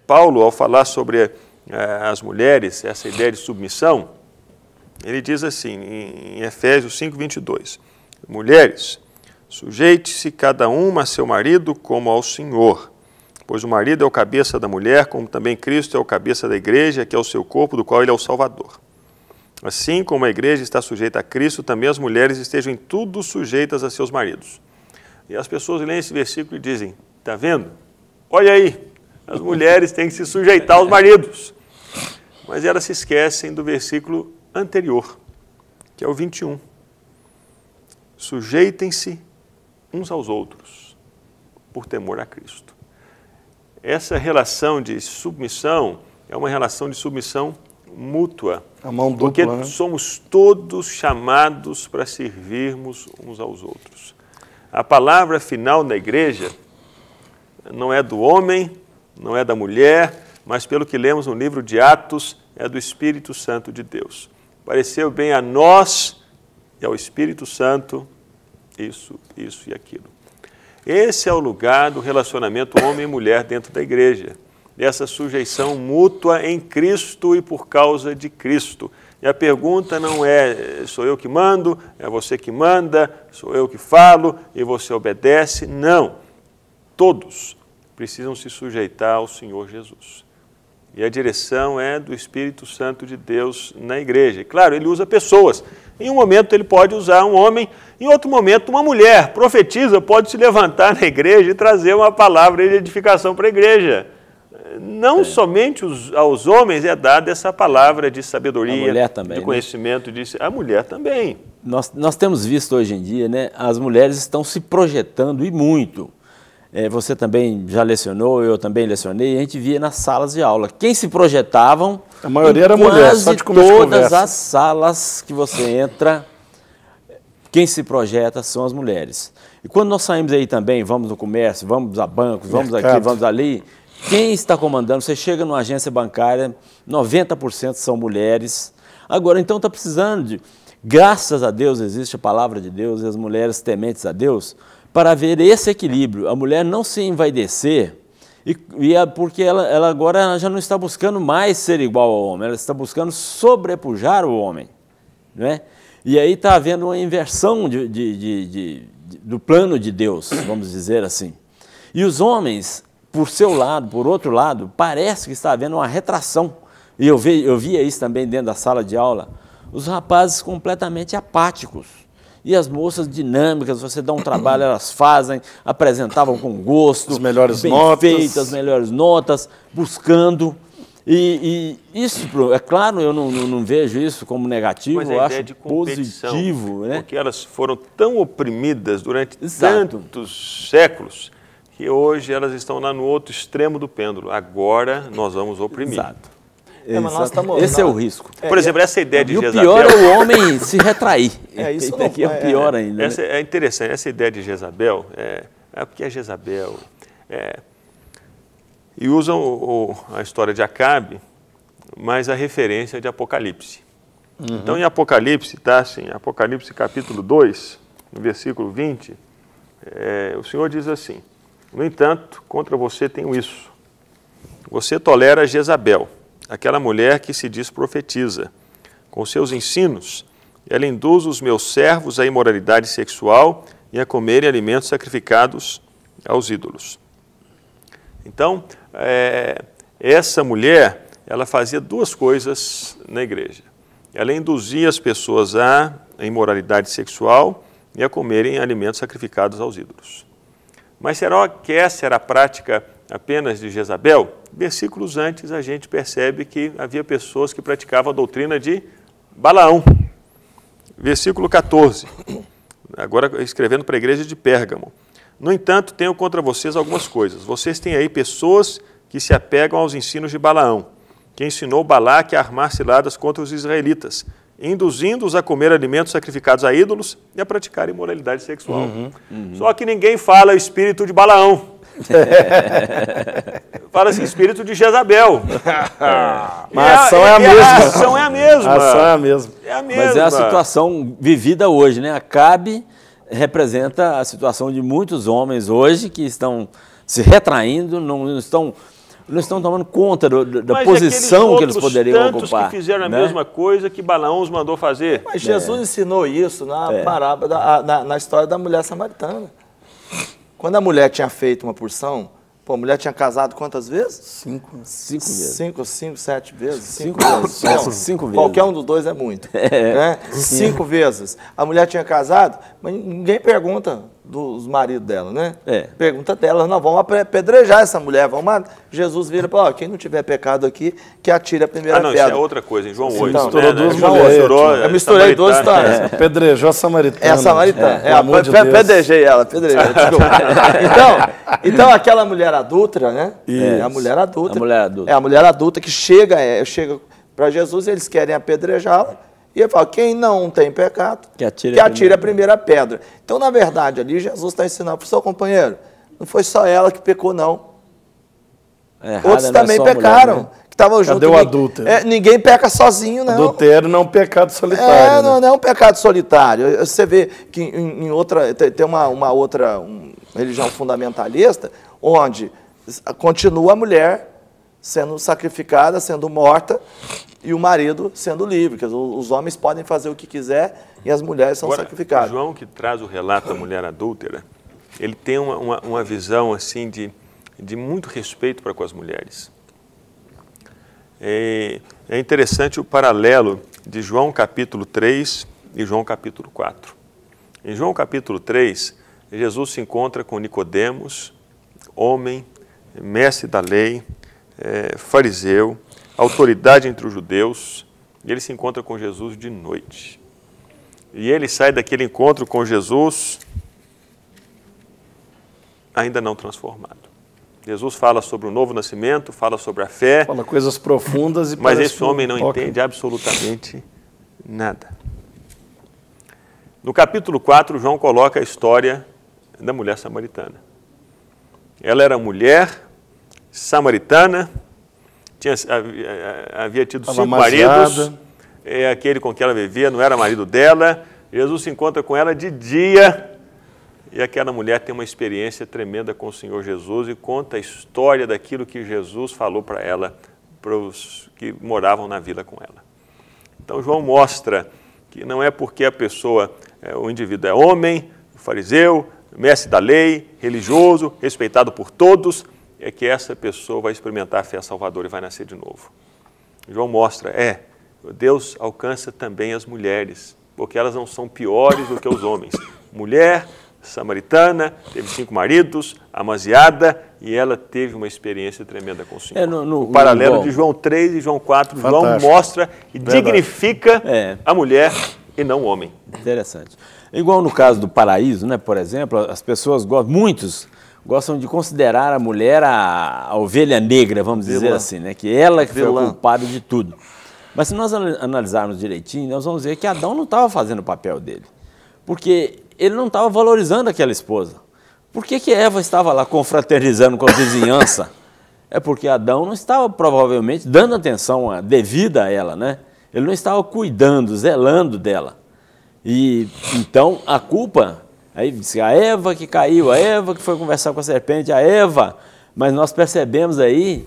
Paulo, ao falar sobre as mulheres, essa ideia de submissão, ele diz assim, em Efésios 5:22, mulheres, sujeite-se cada uma a seu marido como ao Senhor, pois o marido é o cabeça da mulher, como também Cristo é o cabeça da igreja, que é o seu corpo, do qual ele é o Salvador. Assim como a igreja está sujeita a Cristo, também as mulheres estejam em tudo sujeitas a seus maridos. E as pessoas leem esse versículo e dizem, está vendo? Olha aí, as mulheres têm que se sujeitar aos maridos. Mas elas se esquecem do versículo anterior, que é o 21. Sujeitem-se uns aos outros, por temor a Cristo. Essa relação de submissão é uma relação de submissão mútua. A mão dupla, porque né? somos todos chamados para servirmos uns aos outros. A palavra final na igreja não é do homem, não é da mulher, mas pelo que lemos no livro de Atos, é do Espírito Santo de Deus. Pareceu bem a nós e ao Espírito Santo isso e aquilo. Esse é o lugar do relacionamento homem e mulher dentro da igreja. Dessa sujeição mútua em Cristo e por causa de Cristo. E a pergunta não é, sou eu que mando, é você que manda, sou eu que falo e você obedece. Não. Todos precisam se sujeitar ao Senhor Jesus. E a direção é do Espírito Santo de Deus na igreja. E, claro, ele usa pessoas. Em um momento ele pode usar um homem, em outro momento uma mulher. Profetiza, pode se levantar na igreja e trazer uma palavra de edificação para a igreja. Não somente aos homens é dada essa palavra de sabedoria, também, de conhecimento, né? A mulher também. Nós temos visto hoje em dia, né, as mulheres estão se projetando e muito. Você também já lecionou, eu também lecionei, a gente via nas salas de aula. Quem se projetavam, a maioria era mulher, só de começo de conversa. Todas as salas que você entra, quem se projeta são as mulheres. E quando nós saímos aí também, vamos no comércio, vamos a bancos, vamos aqui, vamos ali, quem está comandando? Você chega numa agência bancária, 90% são mulheres. Agora, então, está precisando de... Graças a Deus existe a palavra de Deus e as mulheres tementes a Deus para haver esse equilíbrio. A mulher não se envaidecer, porque ela agora já não está buscando mais ser igual ao homem, ela está buscando sobrepujar o homem. Não é? E aí está havendo uma inversão do plano de Deus, vamos dizer assim. E os homens... por seu lado, por outro lado, parece que está havendo uma retração. E eu via isso também dentro da sala de aula. Os rapazes completamente apáticos. E as moças dinâmicas, você dá um trabalho, elas fazem, apresentavam com gosto. As melhores bem notas. Feitas, as melhores notas, buscando. E isso, é claro, eu não vejo isso como negativo, eu acho positivo. Né? Porque elas foram tão oprimidas durante tantos séculos, que hoje elas estão lá no outro extremo do pêndulo. Agora nós vamos oprimir. Exato. Mas nós estamos, esse é o risco. Por exemplo, essa ideia de Jezabel... E o pior é o homem se retrair. Isso aqui é o pior ainda. Essa é interessante. Essa ideia de Jezabel, porque é Jezabel. E usam a história de Acabe, mas a referência de Apocalipse. Uhum. Então, em Apocalipse, tá assim, Apocalipse capítulo 2, no versículo 20, o Senhor diz assim: no entanto, contra você tenho isso. Você tolera Jezabel, aquela mulher que se diz profetiza. Com seus ensinos, ela induz os meus servos à imoralidade sexual e a comerem alimentos sacrificados aos ídolos. Então, essa mulher, ela fazia duas coisas na igreja. Ela induzia as pessoas à imoralidade sexual e a comerem alimentos sacrificados aos ídolos. Mas será que essa era a prática apenas de Jezabel? Versículos antes a gente percebe que havia pessoas que praticavam a doutrina de Balaão. Versículo 14, agora escrevendo para a igreja de Pérgamo. No entanto, tenho contra vocês algumas coisas. Vocês têm aí pessoas que se apegam aos ensinos de Balaão, que ensinou Balaque a armar ciladas contra os israelitas, induzindo-os a comer alimentos sacrificados a ídolos e a praticar imoralidade sexual. Só que ninguém fala o espírito de Balaão. Fala assim, espírito de Jezabel. Mas a ação é a mesma. A ação é a mesma. A ação é a mesma. É a mesma. Mas é a situação vivida hoje, né? Acabe representa a situação de muitos homens hoje que estão se retraindo, não estão não estão tomando conta da posição que eles poderiam tantos ocupar. Que fizeram né? a mesma coisa que Balaão os mandou fazer. Mas Jesus ensinou isso na parábola, na história da mulher samaritana. Quando a mulher tinha feito uma porção, pô, a mulher tinha casado quantas vezes? 5 vezes. 5, 7 vezes? 5 vezes. Não, 5 vezes. Qualquer um dos dois é muito. Né? 5 vezes. A mulher tinha casado, mas ninguém pergunta dos maridos dela, né? Pergunta dela, não, vamos apedrejar essa mulher, Jesus vira e fala, quem não tiver pecado aqui, que atire a primeira pedra. Isso é outra coisa, em João 8. Então, Misturou duas mulheres. Eu misturei duas histórias. Apedrejou a samaritana. É a samaritana. Apedrejei ela, apedrejei. Então, aquela mulher adúltera, né? É a mulher adúltera. É a mulher adulta que chega para Jesus, eles querem apedrejá-la. E ele fala, quem não tem pecado, que atire a primeira pedra. Então, na verdade, ali Jesus está ensinando para o seu companheiro, não foi só ela que pecou, não. Outros também pecaram. Mulher, né? Que estavam junto. Cadê o adúltero? Ninguém peca sozinho, não. Adultério não é um pecado solitário. Não é um pecado solitário. Você vê que em outra, tem uma outra religião fundamentalista, onde continua a mulher sendo sacrificada, sendo morta, e o marido sendo livre. Quer dizer, os homens podem fazer o que quiser e as mulheres são sacrificadas. João, que traz o relato da mulher adúltera, ele tem uma visão assim de muito respeito para com as mulheres. É interessante o paralelo de João capítulo 3 e João capítulo 4. Em João capítulo 3, Jesus se encontra com Nicodemos, homem, mestre da lei, fariseu, autoridade entre os judeus, e ele se encontra com Jesus de noite. E ele sai daquele encontro com Jesus ainda não transformado. Jesus fala sobre o novo nascimento, fala sobre a fé. Fala coisas profundas e mas esse homem não entende absolutamente nada. No capítulo 4, João coloca a história da mulher samaritana. Ela era mulher samaritana, havia tido 5 maridos, aquele com quem ela vivia não era marido dela. Jesus se encontra com ela de dia e aquela mulher tem uma experiência tremenda com o Senhor Jesus e conta a história daquilo que Jesus falou para ela, para os que moravam na vila com ela. Então João mostra que não é porque a pessoa, o indivíduo é homem, fariseu, mestre da lei, religioso, respeitado por todos, é que essa pessoa vai experimentar a fé salvadora e vai nascer de novo. João mostra, Deus alcança também as mulheres, porque elas não são piores do que os homens. Mulher samaritana, teve 5 maridos, amaziada, e ela teve uma experiência tremenda com o Senhor. O paralelo de João 3 e João 4, João mostra e dignifica a mulher e não o homem. Interessante. Igual no caso do paraíso, né, por exemplo, as pessoas muitos gostam de considerar a mulher a ovelha negra, vamos dizer assim, né? Que ela que foi a culpada de tudo. Mas se nós analisarmos direitinho, nós vamos ver que Adão não estava fazendo o papel dele. Porque ele não estava valorizando aquela esposa. Por que Eva estava lá confraternizando com a vizinhança? É porque Adão não estava provavelmente dando atenção devida a ela, né? Ele não estava cuidando, zelando dela. E então a culpa... Aí disse a Eva que caiu, a Eva que foi conversar com a serpente, a Eva. Mas nós percebemos aí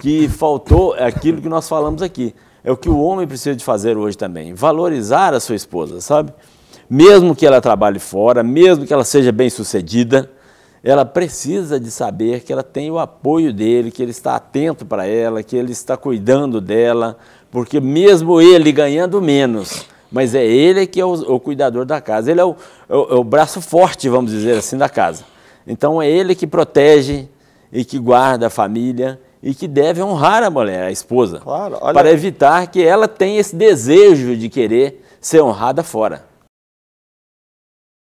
que faltou aquilo que nós falamos aqui. É o que o homem precisa de fazer hoje também, valorizar a sua esposa, sabe? Mesmo que ela trabalhe fora, mesmo que ela seja bem-sucedida, ela precisa de saber que ela tem o apoio dele, que ele está atento para ela, que ele está cuidando dela, porque mesmo ele ganhando menos... Mas é ele que é o cuidador da casa, ele é o braço forte, vamos dizer assim, da casa. Então é ele que protege e que guarda a família e que deve honrar a mulher, a esposa, para evitar que ela tenha esse desejo de querer ser honrada fora.